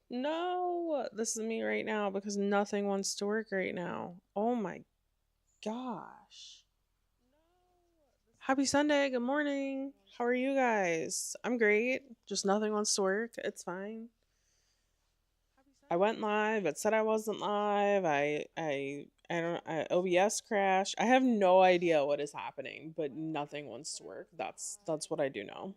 No, this is me right now because nothing wants to work right now. Oh my gosh. Happy Sunday. Good morning. How are you guys? I'm great. Just nothing wants to work. It's fine. I went live. It said I wasn't live. I don't OBS crashed. I have no idea what is happening, but nothing wants to work. That's what I do know.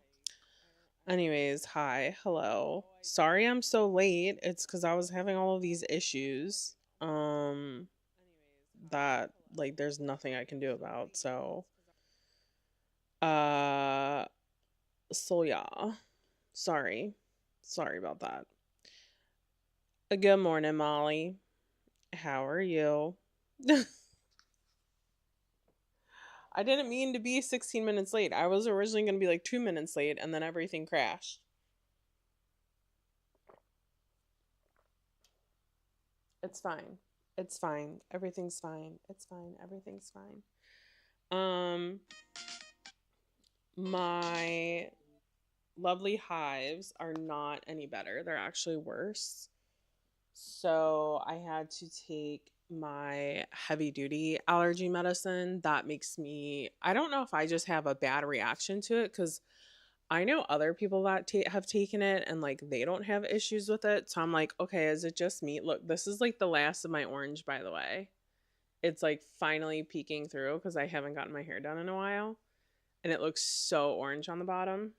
Anyways, hi. Hello. Sorry I'm so late. It's cuz I was having all of these issues. That like there's nothing I can do about. Uh so yeah. Sorry. Sorry about that. Good morning, Molly. How are you? I didn't mean to be 16 minutes late. I was originally going to be like 2 minutes late and then everything crashed. It's fine. It's fine. Everything's fine. It's fine. Everything's fine. Um my lovely hives are not any better. They're actually worse. So I had to take my heavy duty allergy medicine. That makes me, I don't know if I just have a bad reaction to it because I know other people that have taken it and like they don't have issues with it. So I'm like, okay, is it just me? Look, this is like the last of my orange, by the way. It's like finally peeking through because I haven't gotten my hair done in a while and it looks so orange on the bottom.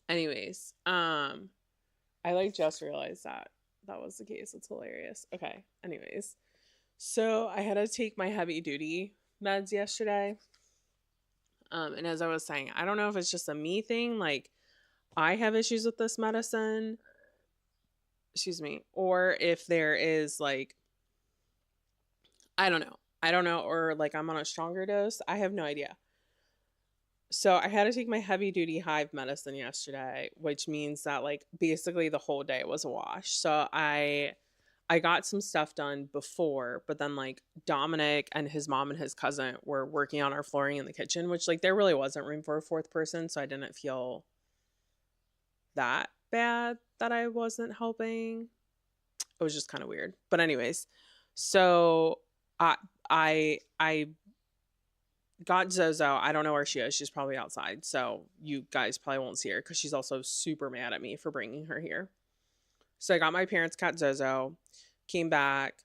Anyways, I like just realized that was the case. It's hilarious. Okay. Anyways, so I had to take my heavy duty meds yesterday. And as I was saying, I don't know if it's just a me thing, like I have issues with this medicine, excuse me, or if there is like I don't know. I don't know, or like I'm on a stronger dose. I have no idea. So I had to take my heavy duty hive medicine yesterday, which means that like basically the whole day was a wash. So I got some stuff done before, but then like Dominic and his mom and his cousin were working on our flooring in the kitchen, which like there really wasn't room for a fourth person, so I didn't feel that bad that I wasn't helping. It was just kind of weird. But anyways, so I I got Zozo. I don't know where she is. She's probably outside. So you guys probably won't see her because she's also super mad at me for bringing her here. So I got my parents' cat Zozo, came back.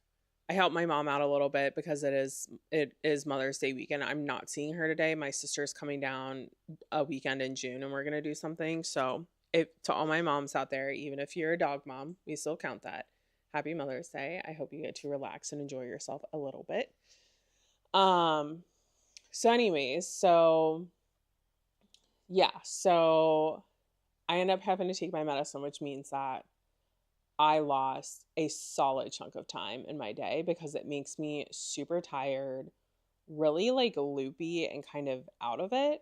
I helped my mom out a little bit because it is Mother's Day weekend. I'm not seeing her today. My sister's coming down a weekend in June and we're gonna do something. So if to all my moms out there, even if you're a dog mom, we still count that. Happy Mother's Day. I hope you get to relax and enjoy yourself a little bit. Um so anyways, so yeah, so I end up having to take my medicine, which means that I lost a solid chunk of time in my day because it makes me super tired, really like loopy and kind of out of it.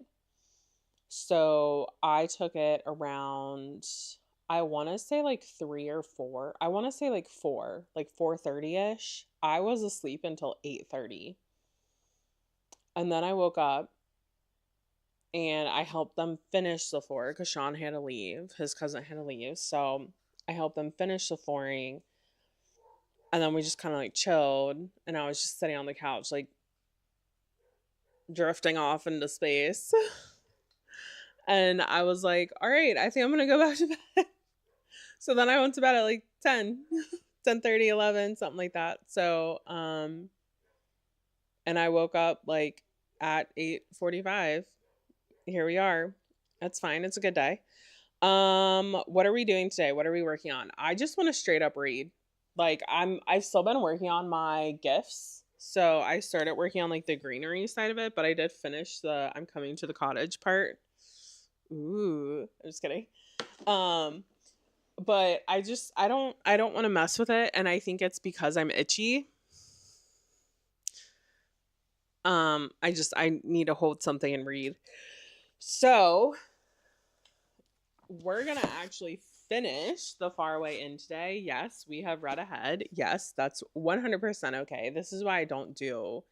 So I took it around I want to say like 3 or 4. I want to say like 4, like 4:30ish. I was asleep until 8:30. And then I woke up and I helped them finish the floor because Sean had to leave. His cousin had to leave. So I helped them finish the flooring. And then we just kind of like chilled. And I was just sitting on the couch, like drifting off into space. And I was like, all right, I think I'm going to go back to bed. So then I went to bed at like 10, 10:30, 11, something like that. And I woke up like at 8:45. Here we are. That's fine. It's a good day. What are we doing today? What are we working on? I just want to straight up read. Like I've still been working on my gifts. So I started working on like the greenery side of it, but I did finish the I'm coming to the cottage part. Ooh, I'm just kidding. Um, but I don't want to mess with it, and I think it's because I'm itchy. I need to hold something and read. So we're gonna actually finish the Faraway Inn today. Yes, we have read ahead. Yes, that's 100% okay. This is why I don't do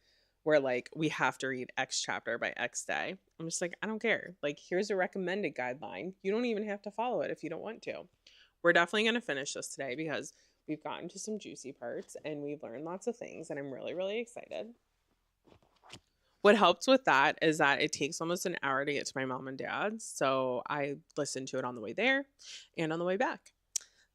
where like we have to read X chapter by X day. I'm just like, I don't care. Like, here's a recommended guideline. You don't even have to follow it if you don't want to. we're definitely going to finish this today because we've gotten to some juicy parts and we've learned lots of things, and I'm really, really excited. What helps with that is that it takes almost an hour to get to my mom and dad's. So I listen to it on the way there and on the way back.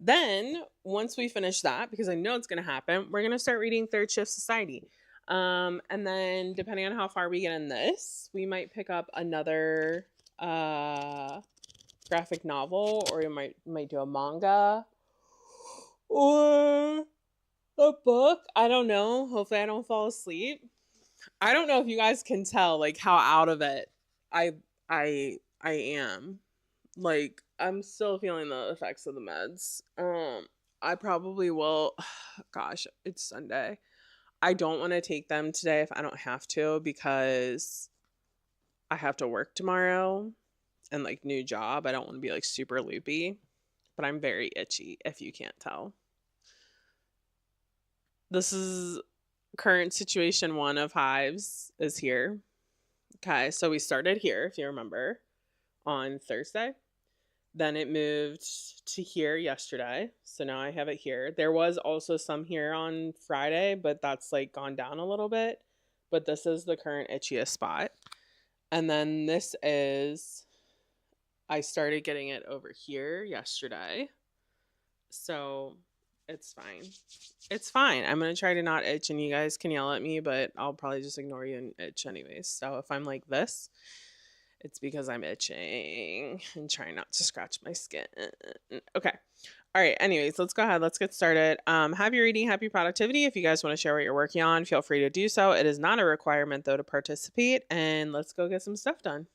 Then, once we finish that, because I know it's going to happen, we're going to start reading Third Shift Society. And then, depending on how far we get in this, we might pick up another graphic novel, or we might do a manga or a book. I don't know. Hopefully, I don't fall asleep. I don't know if you guys can tell like how out of it I I am. Like I'm still feeling the effects of the meds. I probably will gosh, it's Sunday. I don't want to take them today if I don't have to because I have to work tomorrow and like new job. I don't want to be like super loopy, but I'm very itchy if you can't tell. This is current situation 1 of hives is here. Okay, so we started here, if you remember, on Thursday. Then it moved to here yesterday. So now I have it here. There was also some here on Friday, but that's like gone down a little bit. But this is the current itchiest spot. And then this is, I started getting it over here yesterday. So it's fine. It's fine. I'm going to try to not itch, and you guys can yell at me, but I'll probably just ignore you and itch anyways. So if I'm like this, it's because I'm itching and trying not to scratch my skin. Okay. All right. Anyways, let's go ahead. Let's get started. Happy reading, happy productivity. If you guys want to share what you're working on, feel free to do so. It is not a requirement, though, to participate. And let's go get some stuff done.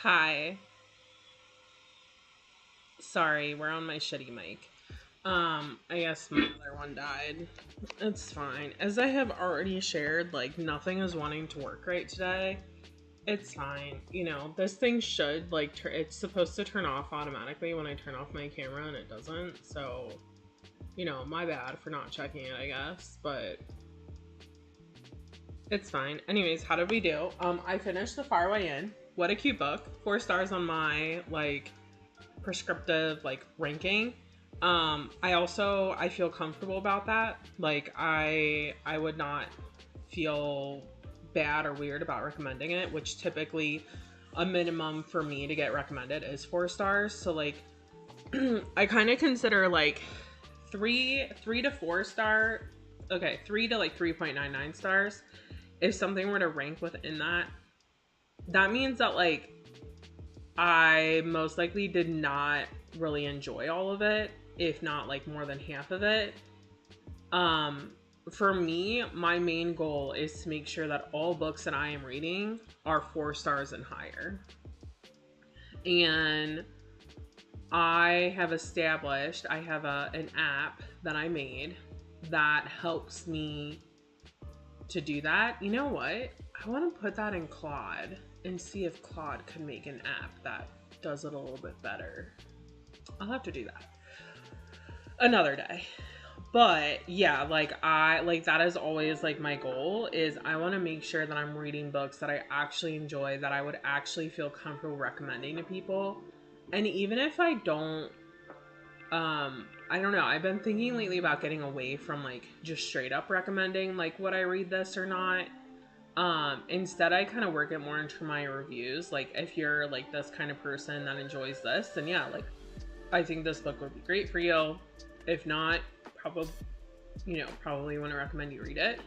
Hi. Sorry, we're on my shitty mic. I guess my other one died. It's fine. As I have already shared, like nothing is wanting to work right today. It's fine. This thing should it's supposed to turn off automatically when I turn off my camera and it doesn't. So, my bad for not checking it, I guess, but it's fine. Anyways, how did we do? I finished The Far Way In. What a cute book. 4 stars on my prescriptive ranking. I feel comfortable about that. I would not feel bad or weird about recommending it, which typically a minimum for me to get recommended is 4 stars. So I kind of consider three to 4 star, okay, 3 to 3.99 stars. If something were to rank within that means that I most likely did not really enjoy all of it, if not more than half of it. For me, my main goal is to make sure that all books that I am reading are 4 stars and higher. And I have an app that I made that helps me to do that. You know what? I want to put that in Claude and see if Claude can make an app that does it a little bit better. I'll have to do that another day. But yeah, that is always my goal is I want to make sure that I'm reading books that I actually enjoy, that I would actually feel comfortable recommending to people. And even if I don't, I don't know, I've been thinking lately about getting away from just straight up recommending would I read this or not. Instead I kind of work it more into my reviews. If you're this kind of person that enjoys this, then yeah, I think this book would be great for you. If not, probably want to recommend you read it.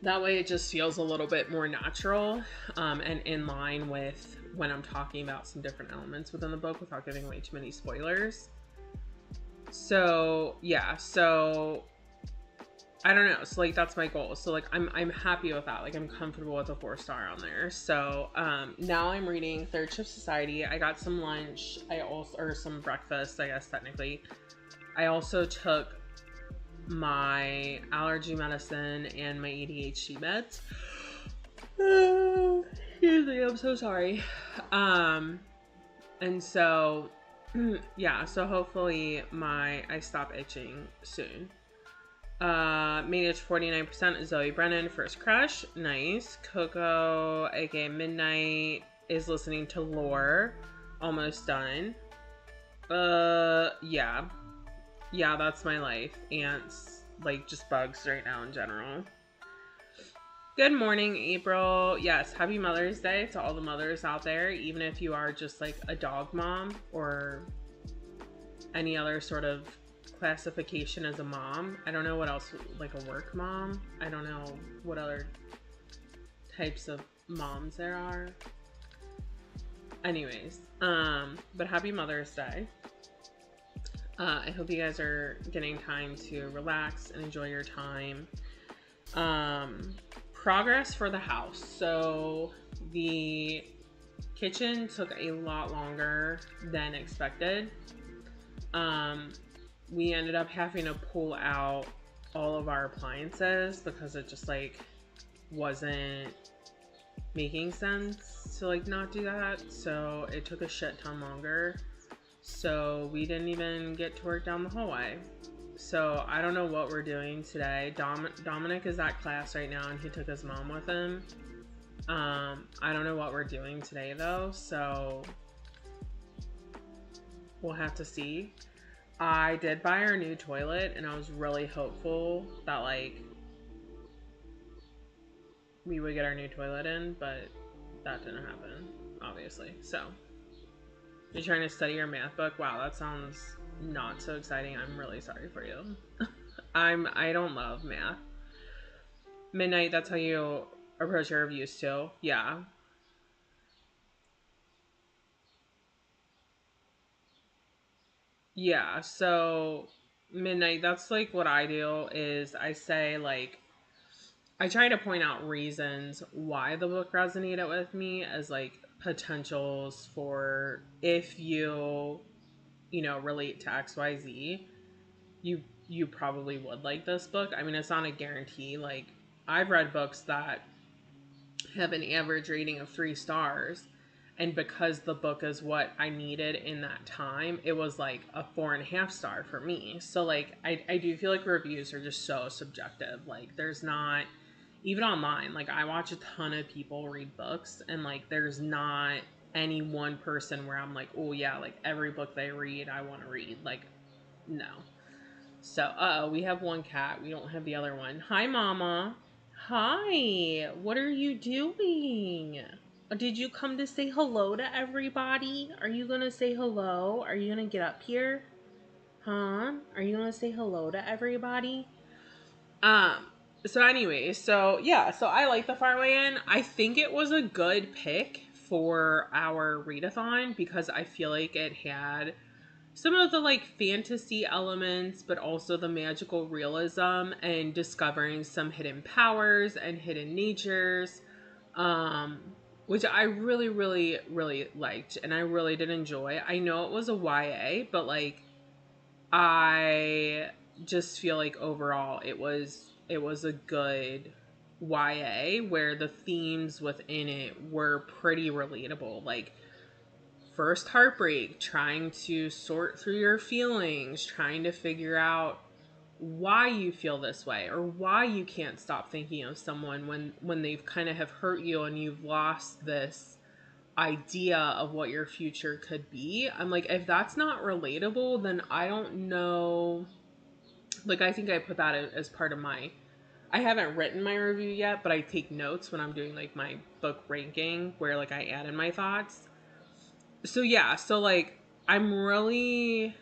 That way it just feels a little bit more natural, and in line with when I'm talking about some different elements within the book without giving away too many spoilers. So yeah, I don't know. So that's my goal. So I'm happy with that. I'm comfortable with a 4 star on there. So now I'm reading Third Shift Society. I got some lunch. Or some breakfast, I guess technically. I also took my allergy medicine and my ADHD meds. Excuse me, I'm so sorry. And so yeah, so hopefully I stop itching soon. Made it to 49%. Zoe Brennan, First Crush. Nice. Coco, aka Midnight, is listening to Lore. Almost done. Yeah. Yeah, that's my life. Ants, just bugs right now in general. Good morning, April. Yes, happy Mother's Day to all the mothers out there, even if you are just a dog mom or any other sort of classification as a mom. I don't know what else, a work mom. I don't know what other types of moms there are. Anyways, but happy Mother's Day. I hope you guys are getting time to relax and enjoy your time. Progress for the house. So the kitchen took a lot longer than expected. We ended up having to pull out all of our appliances because it just wasn't making sense to not do that. So it took a shit ton longer. So we didn't even get to work down the hallway. So I don't know what we're doing today. Dominic is at class right now and he took his mom with him. I don't know what we're doing today though, so we'll have to see. I did buy our new toilet and I was really hopeful that we would get our new toilet in, but that didn't happen, obviously. So you're trying to study your math book? Wow, that sounds not so exciting. I'm really sorry for you. I don't love math. Midnight, that's how you approach your reviews too? Yeah. Yeah, so Midnight, that's what I do is I say I try to point out reasons why the book resonated with me as potentials for if you relate to XYZ, you probably would like this book. I mean, it's not a guarantee. Like, I've read books that have an average rating of 3 stars, and because the book is what I needed in that time, it was like a 4.5 star for me. So like I do feel like reviews are just so subjective. Like, there's not, even online, like I watch a ton of people read books, and like there's not any one person where I'm like, oh yeah, like every book they read I want to read. Like, no. So, we have one cat. We don't have the other one. Hi, Mama. Hi. What are you doing? Did you come to say hello to everybody? Are you gonna say hello? Are you gonna get up here? Huh? Are you gonna say hello to everybody? Um, so anyway, so yeah, so I like The Faraway Inn. I think it was a good pick for our readathon because I feel like it had some of the like fantasy elements, but also the magical realism and discovering some hidden powers and hidden natures, um, which I really, really, really liked and I really did enjoy. I know it was a YA, but like I just feel like overall it was a good YA where the themes within it were pretty relatable. Like, first heartbreak, trying to sort through your feelings, trying to figure out why you feel this way or why you can't stop thinking of someone when they've kind of have hurt you and you've lost this idea of what your future could be. I'm like, if that's not relatable, then I don't know. Like, I think I put that as part of my, I haven't written my review yet, but I take notes when I'm doing like my book ranking where like I add in my thoughts. So yeah, so like I'm really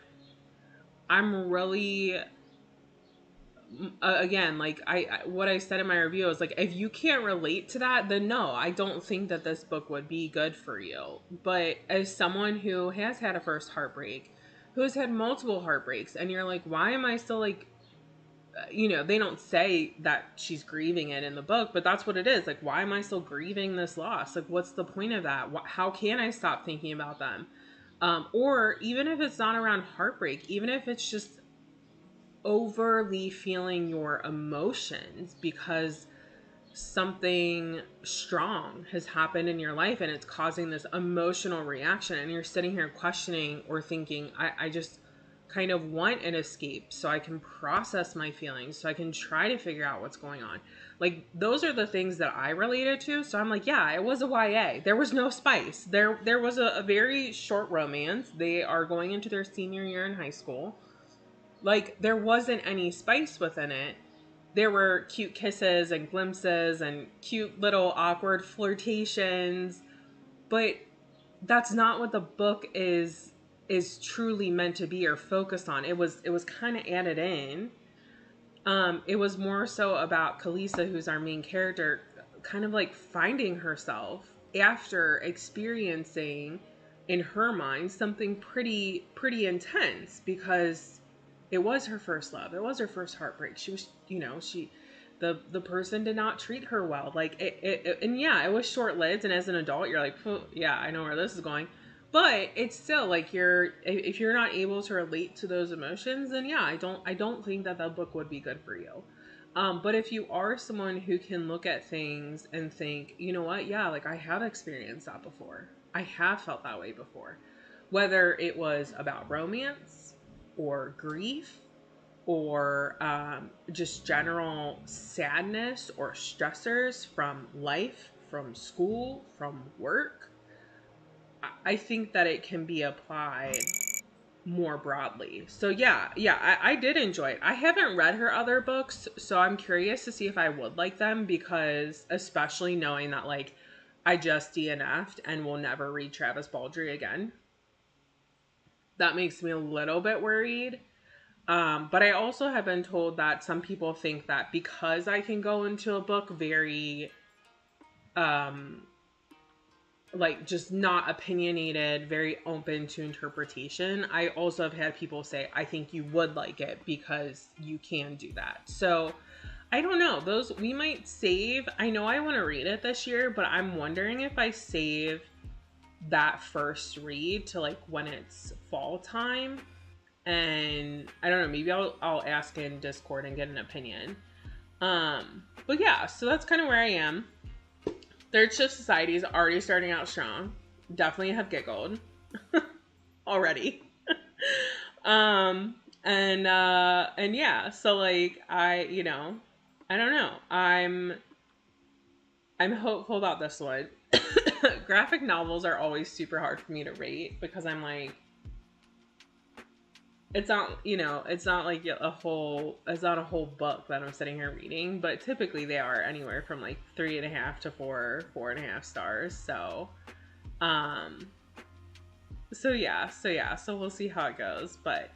again, like I what I said in my review is like, if you can't relate to that, then no, I don't think that this book would be good for you. But as someone who has had a first heartbreak, who has had multiple heartbreaks, and you're like, why am I still like, they don't say that she's grieving it in the book, but that's what it is. Like, why am I still grieving this loss? Like, what's the point of that? How can I stop thinking about them? Or even if it's not around heartbreak, even if it's just overly feeling your emotions because something strong has happened in your life and it's causing this emotional reaction, and you're sitting here questioning or thinking, I just kind of want an escape so I can process my feelings, so I can try to figure out what's going on. Like, those are the things that I related to. So I'm like, yeah, it was a YA. There was no spice. There was a very short romance. They are going into their senior year in high school. Like, there wasn't any spice within it. There were cute kisses and glimpses and cute little awkward flirtations, but that's not what the book is truly meant to be or focused on. It was kind of added in. It was more so about Kalisa, who's our main character, kind of like finding herself after experiencing, in her mind, something pretty intense, because it was her first love. It was her first heartbreak. She was, the person did not treat her well. Like, and yeah, it was short lived. And as an adult, you're like, yeah, I know where this is going. But it's still like, if you're not able to relate to those emotions, then yeah, I don't think that book would be good for you. But if you are someone who can look at things and think, you know what, yeah, like I have experienced that before. I have felt that way before. Whether it was about romance or grief or just general sadness or stressors from life, from school, from work, I think that it can be applied more broadly. So yeah, I did enjoy it. I haven't read her other books, so I'm curious to see if I would like them, because especially knowing that like I just DNF'd and will never read Travis Baldree again, that makes me a little bit worried. But I also have been told that some people think that because I can go into a book very um like just not opinionated, very open to interpretation. I also have had people say, I think you would like it because you can do that. So I don't know. Those we might save. I know I want to read it this year, but I'm wondering if I save that first read to like when it's fall time. And I don't know, maybe I'll ask in Discord and get an opinion. But yeah, so that's kind of where I am. Third Shift Society is already starting out strong. Definitely have giggled already. um and yeah, so like I don't know. I'm hopeful about this one. Graphic novels are always super hard for me to rate because I'm like, it's not, it's not like it's not a whole book that I'm sitting here reading, but typically they are anywhere from like 3.5 to 4.5 stars. Um, so we'll see how it goes. But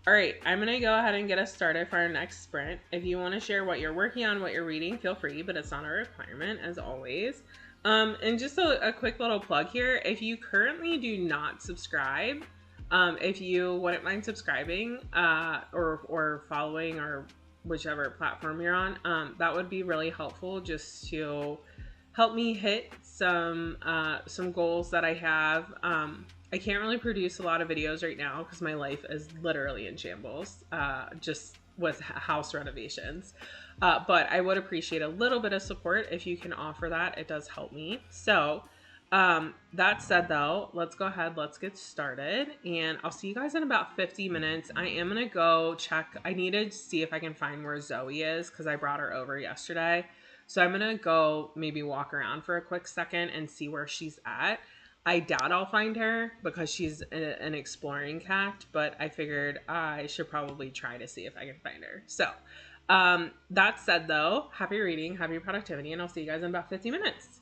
all right, I'm gonna go ahead and get us started for our next sprint. If you want to share what you're working on, what you're reading, feel free, but it's not a requirement as always. And just a quick little plug here. If you currently do not subscribe, if you wouldn't mind subscribing or following or whichever platform you're on, that would be really helpful just to help me hit some goals that I have. I can't really produce a lot of videos right now because my life is literally in shambles, just with house renovations. But I would appreciate a little bit of support if you can offer that. It does help me. So that said, though, let's go ahead. Let's get started. And I'll see you guys in about 50 minutes. I am going to go check. I need to see if I can find where Zoe is because I brought her over yesterday. So I'm going to go maybe walk around for a quick second and see where she's at. I doubt I'll find her because she's an exploring cat, but I figured I should probably try to see if I can find her. So that said, though, happy reading, happy productivity, and I'll see you guys in about 50 minutes.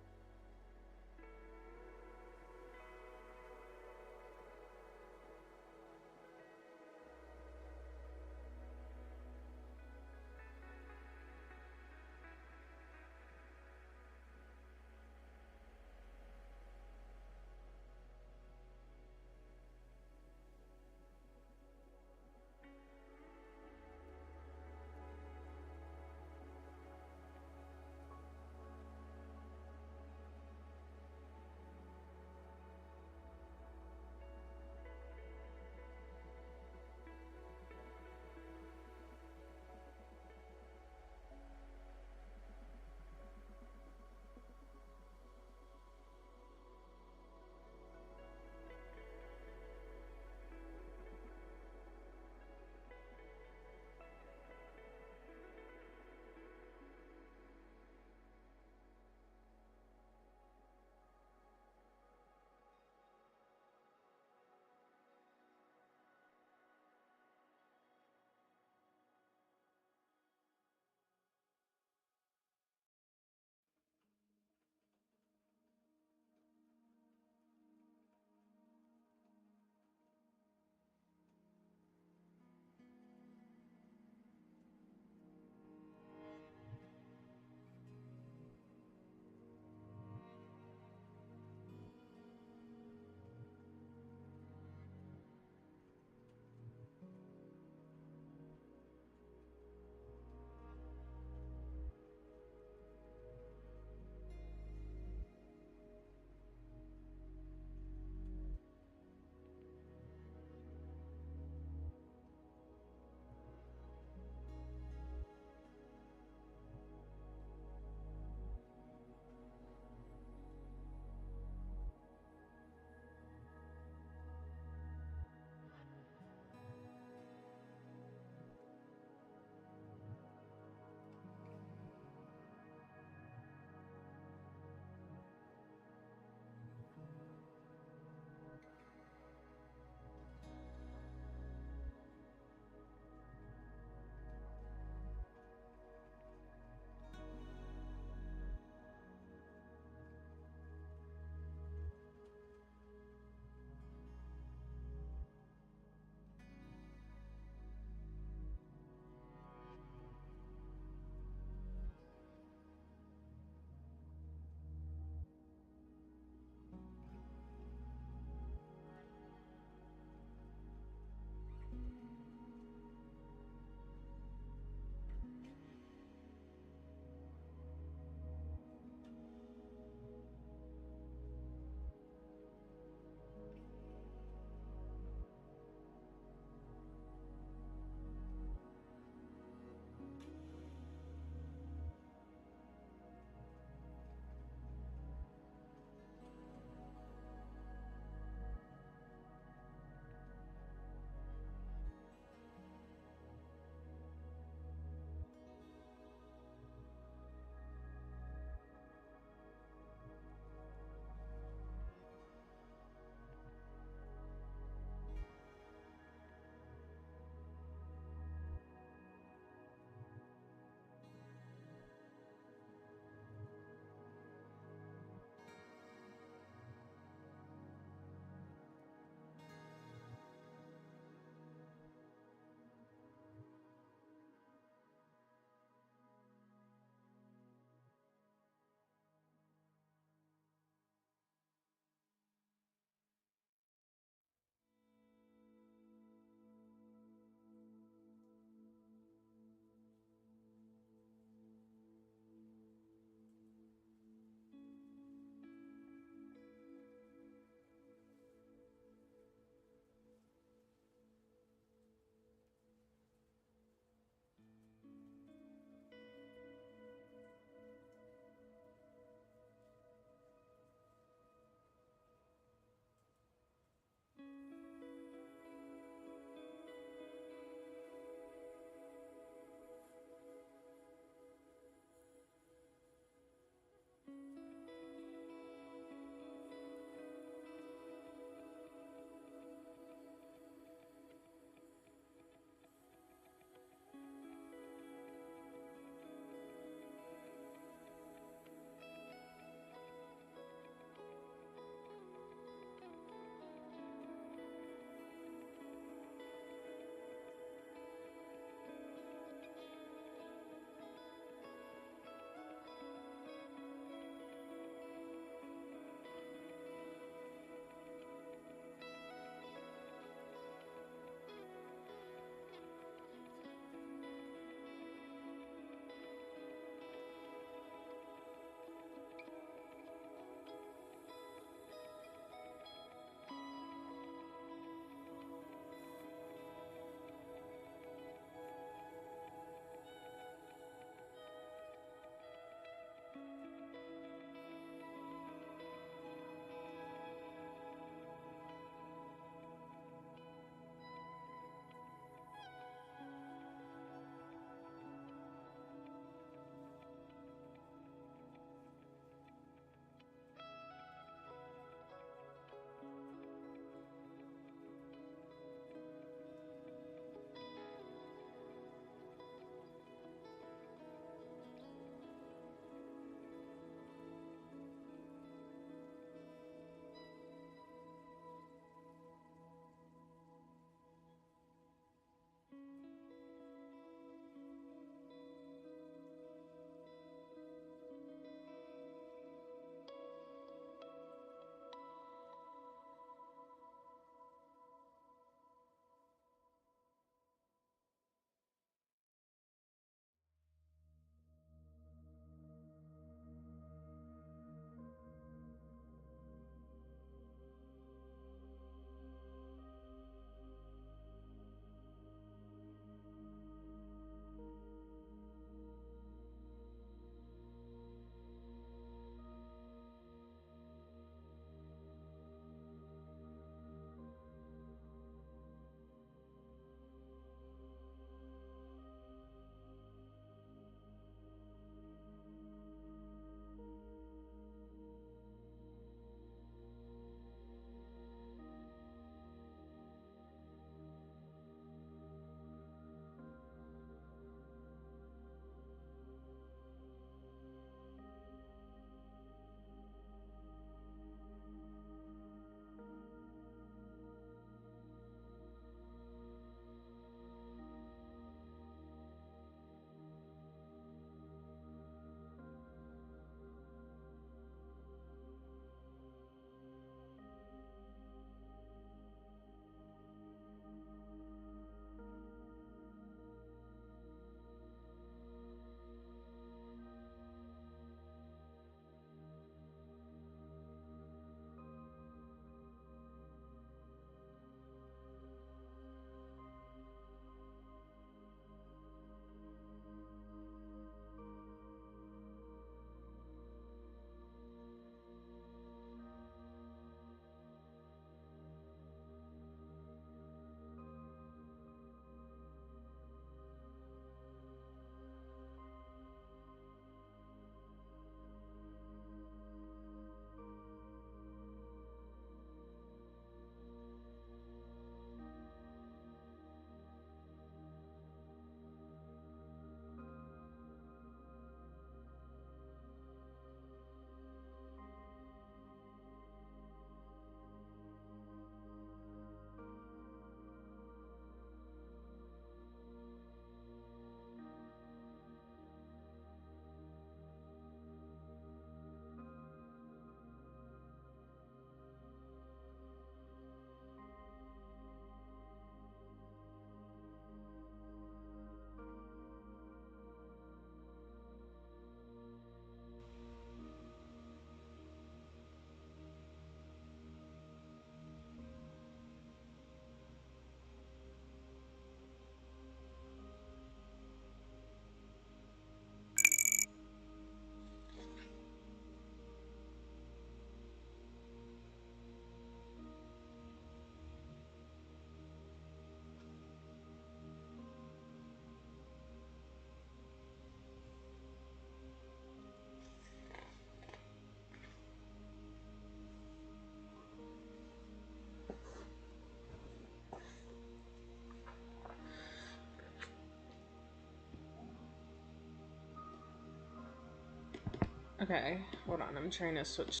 Okay, hold on. I'm trying to switch.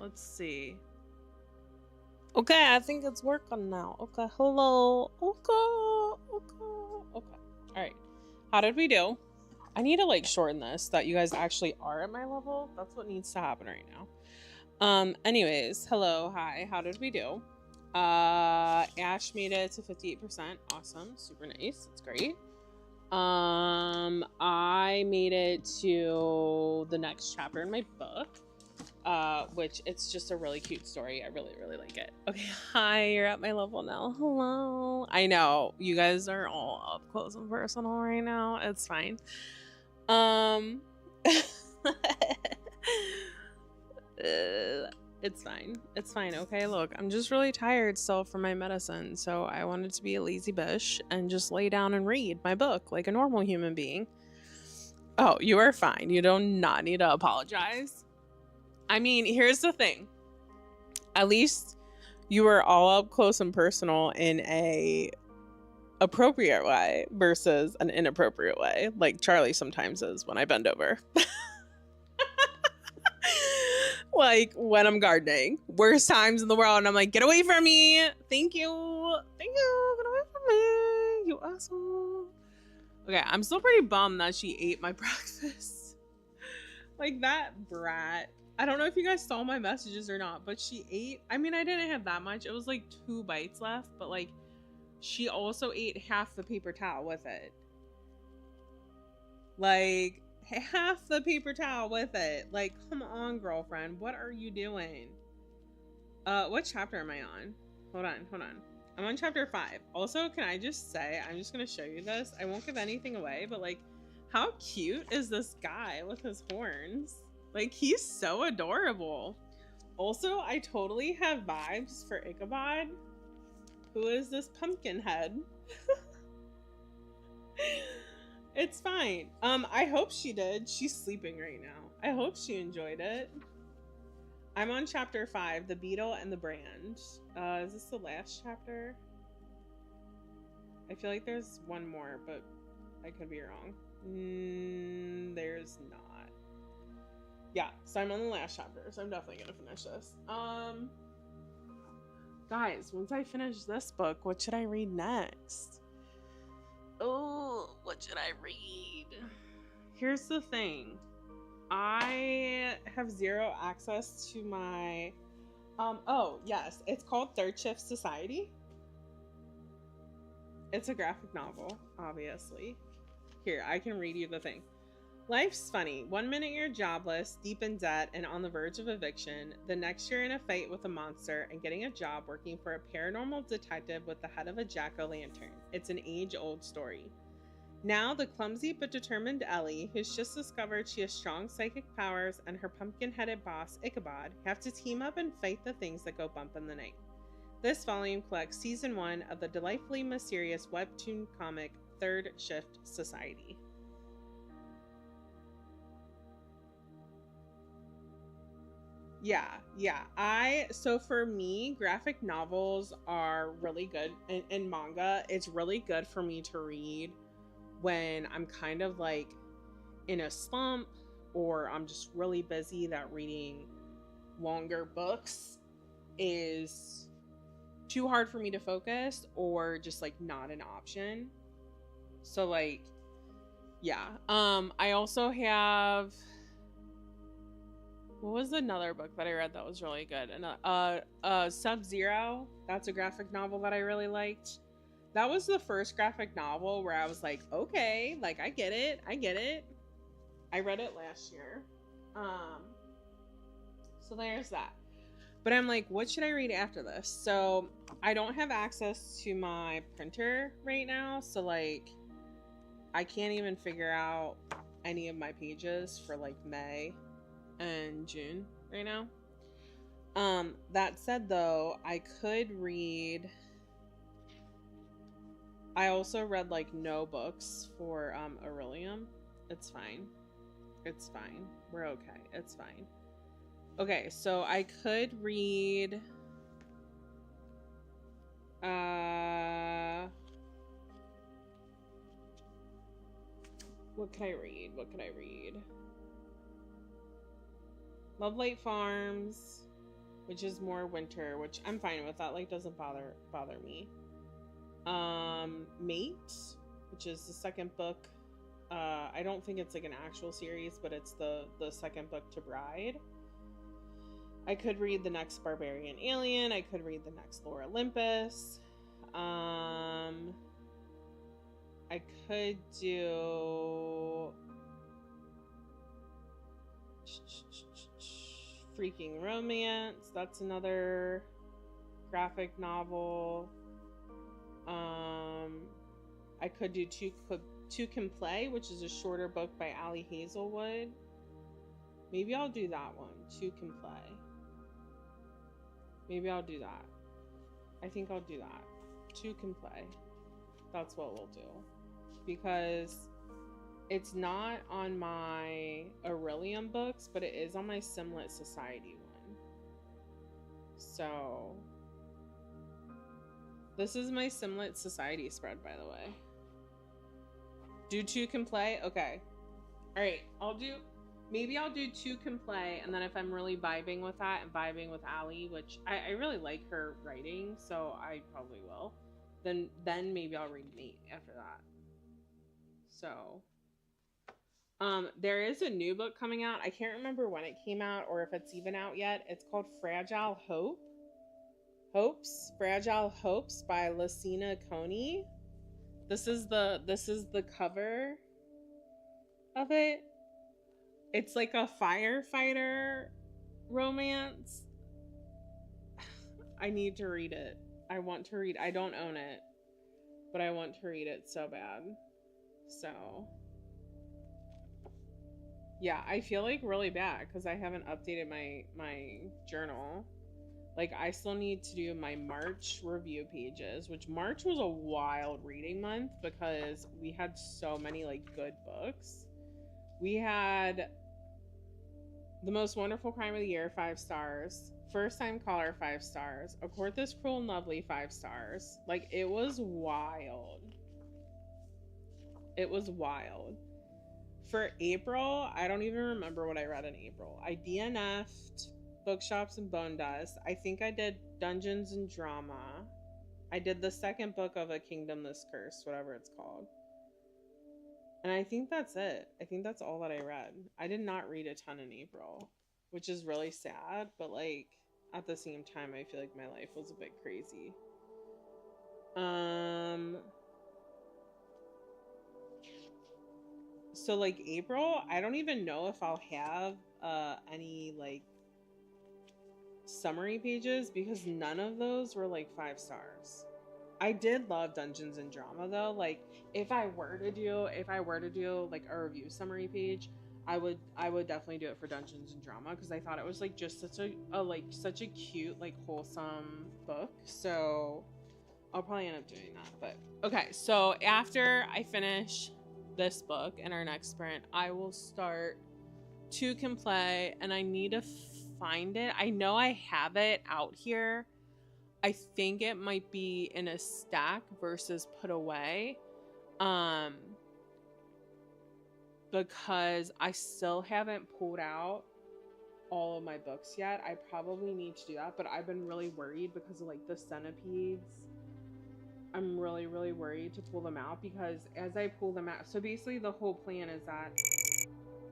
Let's see. Okay, I think it's working now. Okay, hello. Okay. All right. How did we do? I need to like shorten this so that you guys actually are at my level. That's what needs to happen right now. Anyways, hello, hi. How did we do? Ash made it to 58%. Awesome, super nice. That's great. I made it to the next chapter in my book. Which it's just a really cute story. I really, really like it. Okay, hi, you're at my level now. Hello. I know you guys are all up close and personal right now. It's fine. It's fine. It's fine. Okay, look, I'm just really tired still from my medicine, so I wanted to be a lazy bitch and just lay down and read my book like a normal human being. Oh, you are fine. You do not need to apologize. I mean, here's the thing. At least you were all up close and personal in a appropriate way versus an inappropriate way, like Charlie sometimes is when I bend over. Like when I'm gardening. Worst times in the world, and I'm like, get away from me. Thank you. Thank you. Get away from me. You asshole. Okay, I'm still pretty bummed that she ate my breakfast. Like that brat. I don't know if you guys saw my messages or not, but she ate. I mean, I didn't have that much. It was like 2 bites left, but like she also ate half the paper towel with it. Like half the paper towel with it. Like, come on, girlfriend. What are you doing? What chapter am I on? Hold on. I'm on chapter 5. Also, can I just say, I'm just gonna show you this. I won't give anything away, but like, how cute is this guy with his horns? Like, he's so adorable. Also, I totally have vibes for Ichabod, who is this pumpkin head. It's fine. I hope she did. She's sleeping right now. I hope she enjoyed it. I'm on chapter 5, The Beetle and the Brand. Is this the last chapter? I feel like there's one more, but I could be wrong. There's not. Yeah, so I'm on the last chapter, so I'm definitely gonna finish this. Guys, once I finish this book, what should I read next? Oh, what should I read? Here's the thing. I have 0 access to my oh yes, it's called Third Shift Society. It's a graphic novel, obviously. Here, I can read you the thing. Life's funny. 1 minute you're jobless, deep in debt, and on the verge of eviction. The next you're in a fight with a monster and getting a job working for a paranormal detective with the head of a jack-o'-lantern. It's an age-old story. Now, the clumsy but determined Ellie, who's just discovered she has strong psychic powers, and her pumpkin-headed boss, Ichabod, have to team up and fight the things that go bump in the night. This volume collects Season 1 of the delightfully mysterious webtoon comic Third Shift Society. Yeah. So for me, graphic novels are really good, and manga, it's really good for me to read when I'm kind of like in a slump or I'm just really busy, that reading longer books is too hard for me to focus or just like not an option. So like, yeah. I also have, what was another book that I read that was really good? And Sub-Zero. That's a graphic novel that I really liked. That was the first graphic novel where I was like, okay, like I get it. I read it last year. So there's that. But I'm like, what should I read after this? So I don't have access to my printer right now. So like, I can't even figure out any of my pages for like May and June right now. That said though, I could read. I also read like no books for Aurelium. It's fine. It's fine. We're okay. It's fine. Okay, so I could read what could I read? What could I read? Love Light Farms, which is more winter, which I'm fine with. That like doesn't bother me. Mate, which is the second book. I don't think it's like an actual series, but it's the second book to Bride. I could read the next Barbarian Alien. I could read the next Lore Olympus. I could do Freaking Romance. That's another graphic novel. I could do Two Can Play, which is a shorter book by Ali Hazelwood. Maybe I'll do that one. Two Can Play. Maybe I'll do that. I think I'll do that. Two Can Play. That's what we'll do. Because it's not on my Aurelium books, but it is on my Simlet Society one. So this is my Simlet Society spread, by the way. Do Two Can Play? Okay. All right. Maybe I'll do Two Can Play, and then if I'm really vibing with that and vibing with Ali, which I really like her writing, so I probably will, then maybe I'll read Mate after that. So there is a new book coming out. I can't remember when it came out or if it's even out yet. It's called Fragile Fragile Hopes by Lucina Coney. This is the cover of it. It's like a firefighter romance. I need to read it. I want to read. I don't own it, but I want to read it so bad. So yeah, I feel like really bad because I haven't updated my journal. Like, I still need to do my March review pages, which March was a wild reading month because we had so many like good books. We had The Most Wonderful Crime of the Year, 5 stars. First Time Caller, 5 stars. A Court This Cruel and Lovely, 5 stars. Like, it was wild. It was wild. For April, I don't even remember what I read in April. I DNF'd Bookshops and Bone Dust. I think I did Dungeons and Drama. I did the second book of A Kingdom This Cursed, whatever it's called. And I think that's it. I think that's all that I read. I did not read a ton in April, which is really sad, but like at the same time, I feel like my life was a bit crazy. So like April, I don't even know if I'll have any like summary pages because none of those were like 5 stars. I did love Dungeons and Drama though. Like if I were to do like a review summary page, I would definitely do it for Dungeons and Drama because I thought it was like just such a cute, like wholesome book. So I'll probably end up doing that. But okay, so after I finish this book in our next sprint, I will start Two Can Play, and I need to find it. I know I have it out here. I think it might be in a stack versus put away. Because I still haven't pulled out all of my books yet. I probably need to do that, but I've been really worried because of like the centipedes. I'm really, really worried to pull them out because as I pull them out, so basically the whole plan is that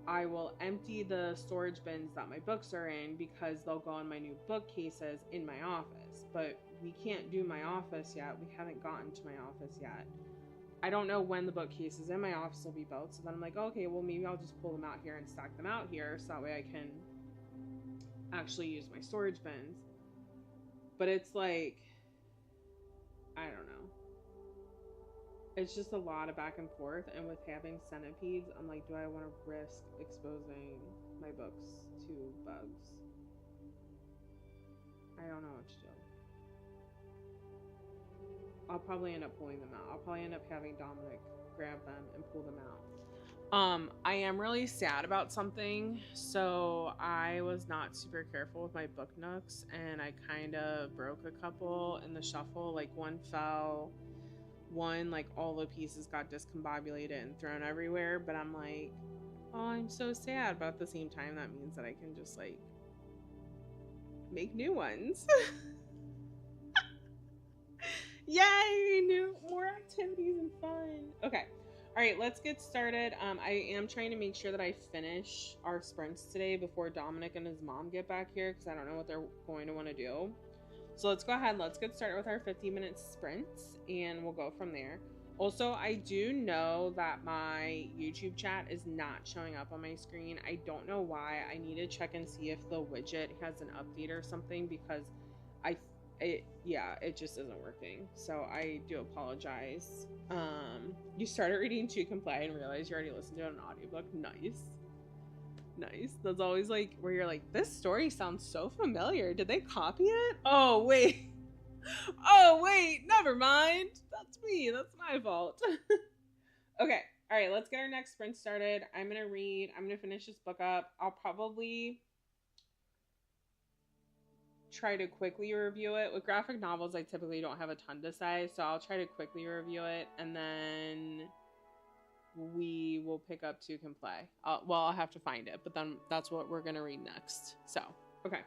I will empty the storage bins that my books are in because they'll go on my new bookcases in my office. But we can't do my office yet. We haven't gotten to my office yet. I don't know when the bookcases in my office will be built. So then I'm like, okay, well, maybe I'll just pull them out here and stack them out here so that way I can actually use my storage bins. But it's like, I don't know. It's just a lot of back and forth. And with having centipedes, I'm like, do I want to risk exposing my books to bugs? I don't know what to do. I'll probably end up pulling them out. I'll probably end up having Dominic grab them and pull them out. I am really sad about something. So I was not super careful with my book nooks, and I kind of broke a couple in the shuffle. Like one fell, one like all the pieces got discombobulated and thrown everywhere. But I'm like, oh, I'm so sad. But at the same time, that means that I can just like make new ones. Yay! New more activities and fun. Okay. All right, let's get started. I am trying to make sure that I finish our sprints today before Dominic and his mom get back here because I don't know what they're going to want to do. So let's go ahead. Let's get started with our 15-minute sprints and we'll go from there. Also, I do know that my YouTube chat is not showing up on my screen. I don't know why. I need to check and see if the widget has an update or something because it just isn't working. So I do apologize. You started reading To Comply and realized you already listened to an audiobook. Nice. That's always like where you're like, this story sounds so familiar. Did they copy it? Oh wait. Oh wait, never mind. That's me. That's my fault. Okay. All right, let's get our next sprint started. I'm gonna finish this book up. I'll probably try to quickly review it. With graphic novels, I typically don't have a ton to say, so I'll try to quickly review it, and then we will pick up To Comply. I'll have to find it, but then that's what we're gonna read next. So, okay.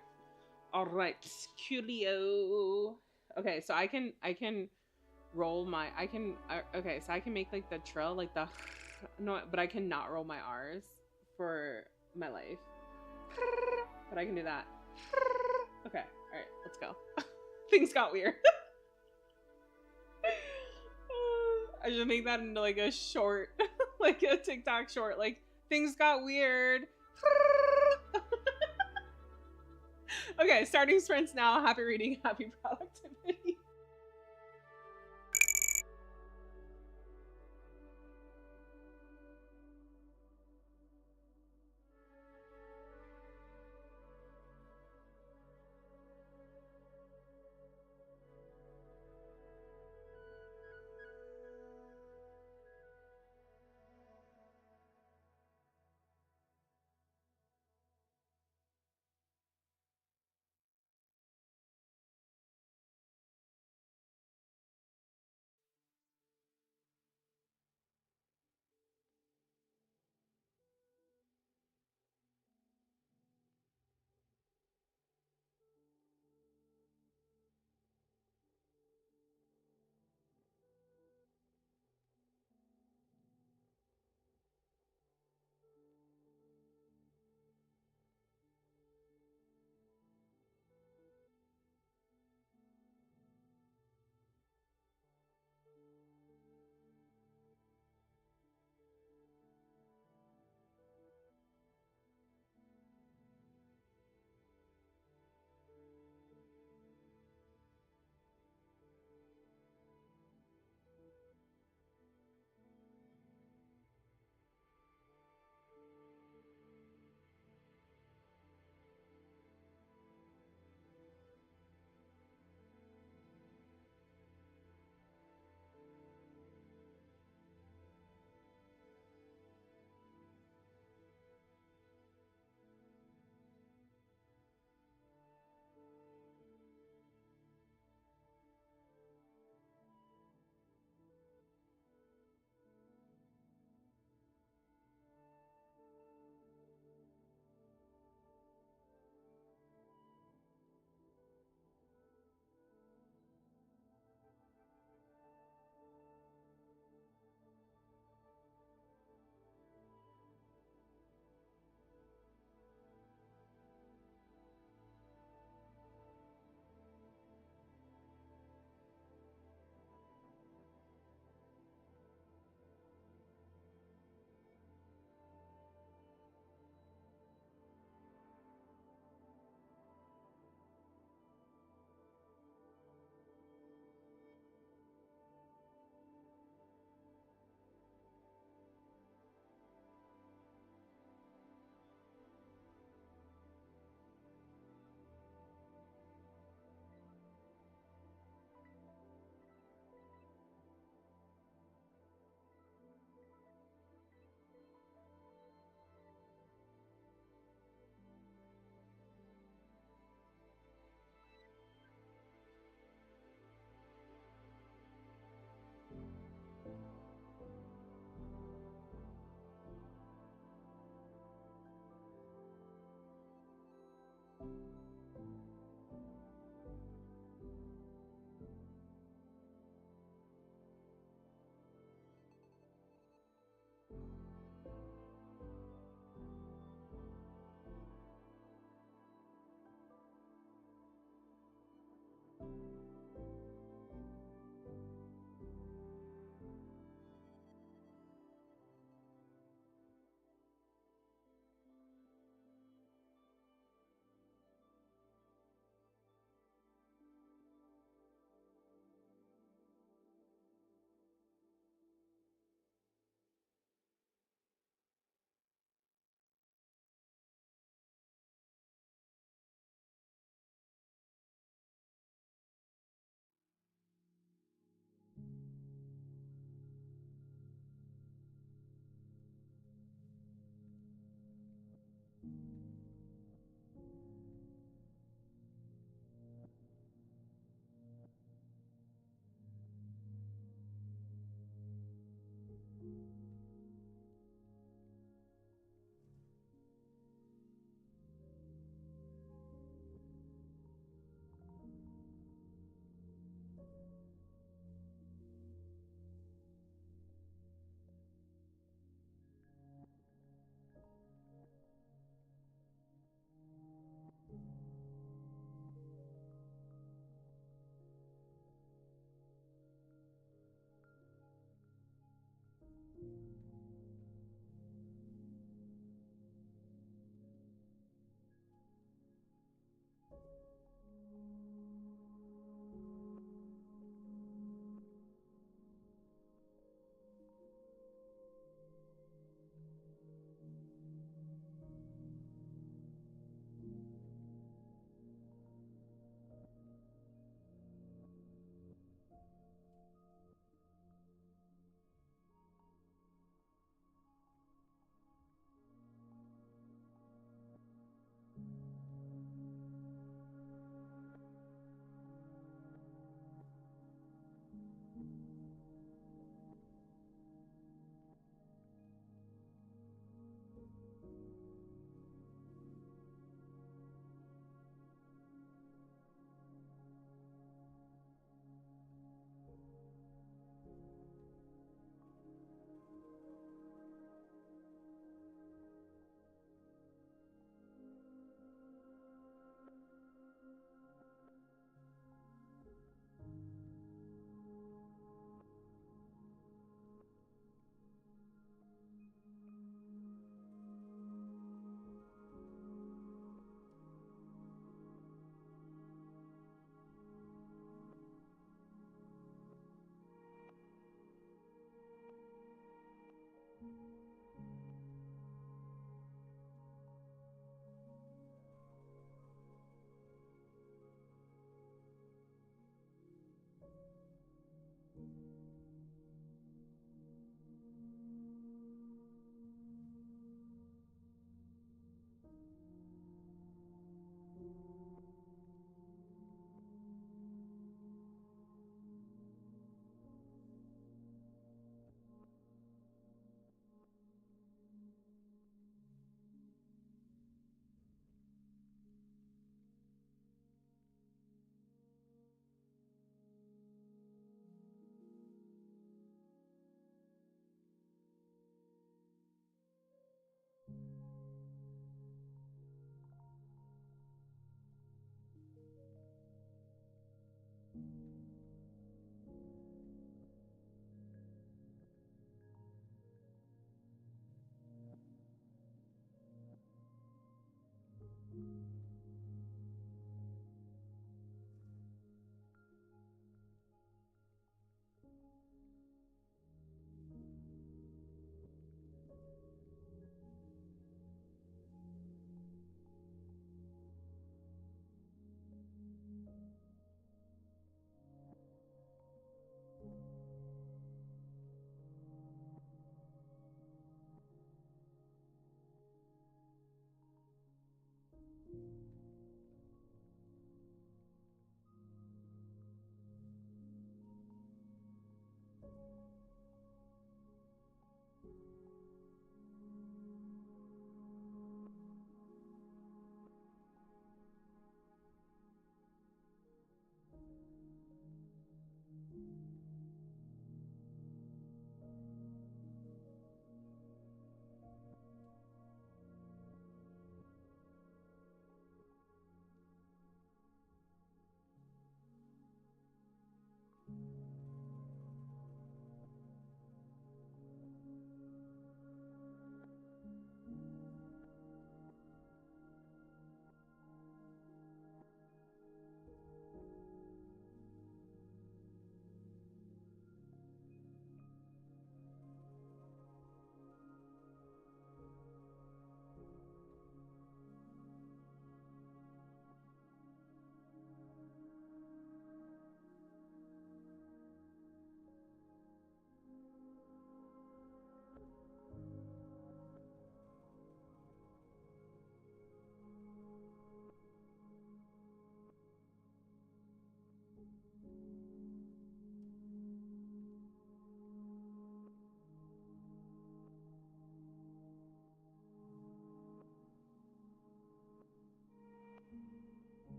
All right, Curio. Okay, so I can roll my okay, so I can make like the trill, like the no, but I cannot roll my R's for my life. But I can do that. Okay, all right, let's go. Things got weird. I should make that into like a short, like a TikTok short, like things got weird. Okay, starting sprints now. Happy reading, happy productivity.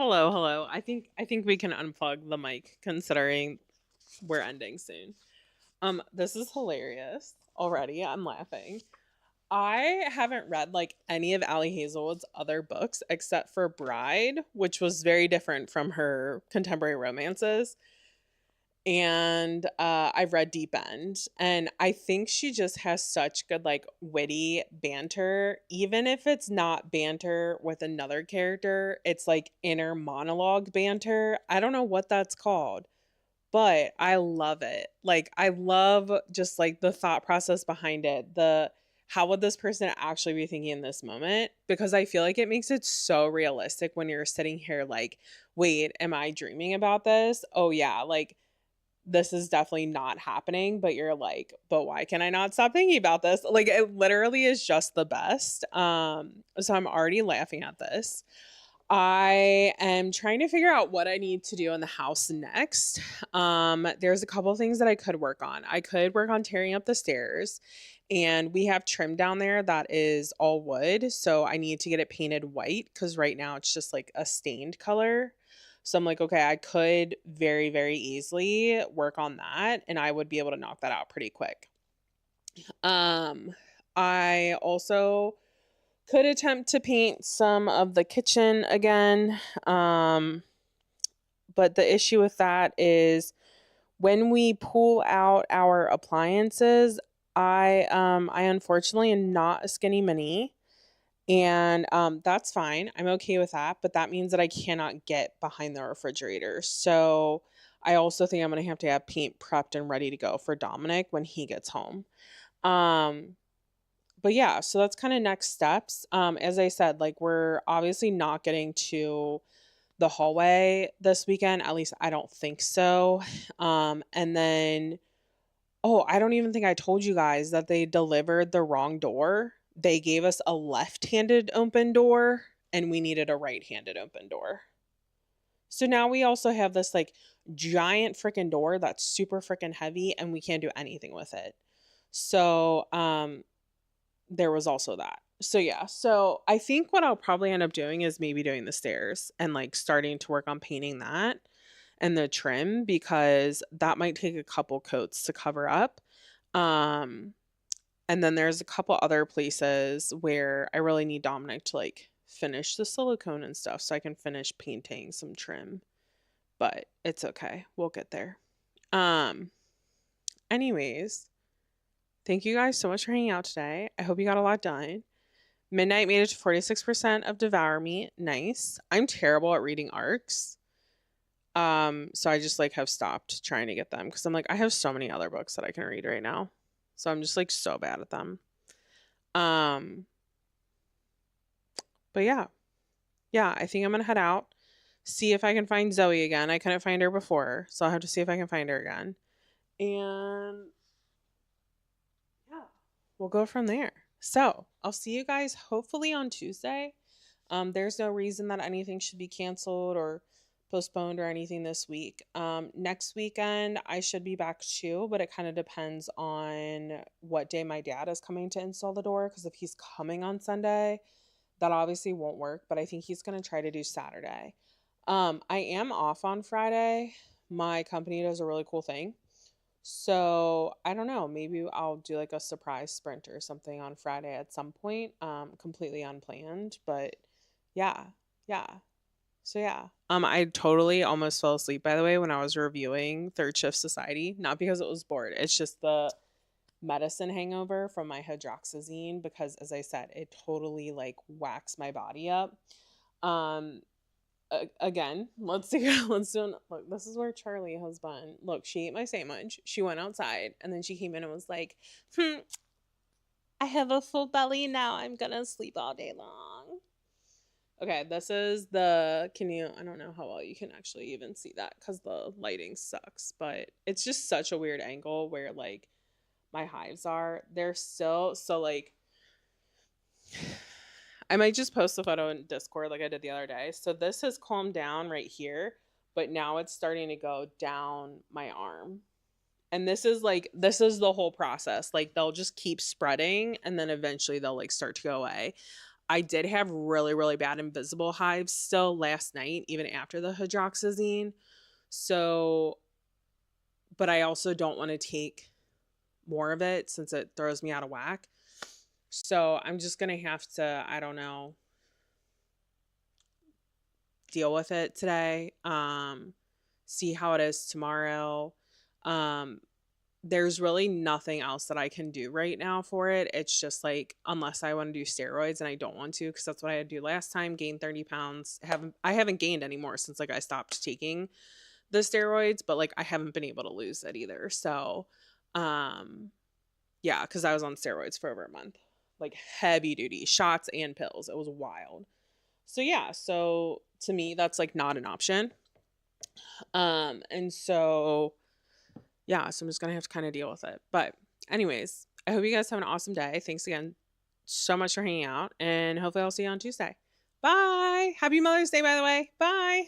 Hello, hello. I think we can unplug the mic considering we're ending soon. This is hilarious already. I'm laughing. I haven't read like any of Allie Hazelwood's other books except for Bride, which was very different from her contemporary romances. And I've read Deep End, and I think she just has such good like witty banter. Even if it's not banter with another character, it's like inner monologue banter. I don't know what that's called, but I love it. Like I love just like the thought process behind it. The how would this person actually be thinking in this moment? Because I feel like it makes it so realistic when you're sitting here like, wait, am I dreaming about this? Oh yeah, like this is definitely not happening, but you're like, but why can I not stop thinking about this? Like it literally is just the best. So I'm already laughing at this. I am trying to figure out what I need to do in the house next. There's a couple things that I could work on. I could work on tearing up the stairs, and we have trim down there that is all wood, so I need to get it painted white because right now it's just like a stained color. So I'm like, okay, I could very, very easily work on that, and I would be able to knock that out pretty quick. Um, I also could attempt to paint some of the kitchen again. But the issue with that is when we pull out our appliances, I unfortunately am not a skinny mini, and that's fine. I'm okay with that, but that means that I cannot get behind the refrigerator. So I also think I'm gonna have to have paint prepped and ready to go for Dominic when he gets home. Um, but yeah, so that's kind of next steps. As I said, like we're obviously not getting to the hallway this weekend. At least I don't think so. And then oh, I don't even think I told you guys that they delivered the wrong door. They gave us a left-handed open door and we needed a right-handed open door. So now we also have this like giant freaking door that's super freaking heavy and we can't do anything with it. So there was also that. So yeah, so I think what I'll probably end up doing is maybe doing the stairs and like starting to work on painting that and the trim because that might take a couple coats to cover up. Um and then there's a couple other places where I really need Dominic to like finish the silicone and stuff so I can finish painting some trim. But it's okay. We'll get there. Um anyways, thank you guys so much for hanging out today. I hope you got a lot done. Midnight made it to 46% of Devour Me. Nice. I'm terrible at reading arcs. So I just like have stopped trying to get them because I'm like, I have so many other books that I can read right now. So I'm just like so bad at them. Um, but yeah. Yeah, I think I'm gonna head out. See if I can find Zoe again. I couldn't find her before, so I'll have to see if I can find her again. And yeah, we'll go from there. So I'll see you guys hopefully on Tuesday. There's no reason that anything should be canceled or postponed or anything this week. Next weekend I should be back too, but it kind of depends on what day my dad is coming to install the door. Because if he's coming on Sunday, that obviously won't work. But I think he's gonna try to do Saturday. I am off on Friday. My company does a really cool thing. So I don't know. Maybe I'll do like a surprise sprint or something on Friday at some point. Completely unplanned, but yeah, yeah. So yeah. I totally almost fell asleep by the way when I was reviewing Third Shift Society. Not because it was bored. It's just the medicine hangover from my hydroxyzine because as I said, it totally like whacks my body up. Um again, look, this is where Charlie has been. Look, she ate my sandwich. She went outside and then she came in and was like, I have a full belly now. I'm gonna sleep all day long. Okay, this is the I don't know how well you can actually even see that because the lighting sucks, but it's just such a weird angle where like my hives are. They're still so like I might just post a photo in Discord like I did the other day. So this has calmed down right here, but now it's starting to go down my arm. And this is the whole process. Like they'll just keep spreading and then eventually they'll like start to go away. I did have really, really bad invisible hives still last night, even after the hydroxyzine. So, but I also don't want to take more of it since it throws me out of whack. So I'm just going to have to, I don't know, deal with it today. See how it is tomorrow. Um, there's really nothing else that I can do right now for it. It's just like, unless I want to do steroids, and I don't want to because that's what I had to do last time, gain 30 pounds. I haven't gained anymore since like I stopped taking the steroids, but like I haven't been able to lose it either. So, yeah, because I was on steroids for over a month, like heavy duty shots and pills. It was wild. So yeah, so to me that's like not an option. And so yeah, so I'm just gonna have to kind of deal with it. But anyways, I hope you guys have an awesome day. Thanks again so much for hanging out, and hopefully I'll see you on Tuesday. Bye. Happy Mother's Day, by the way. Bye.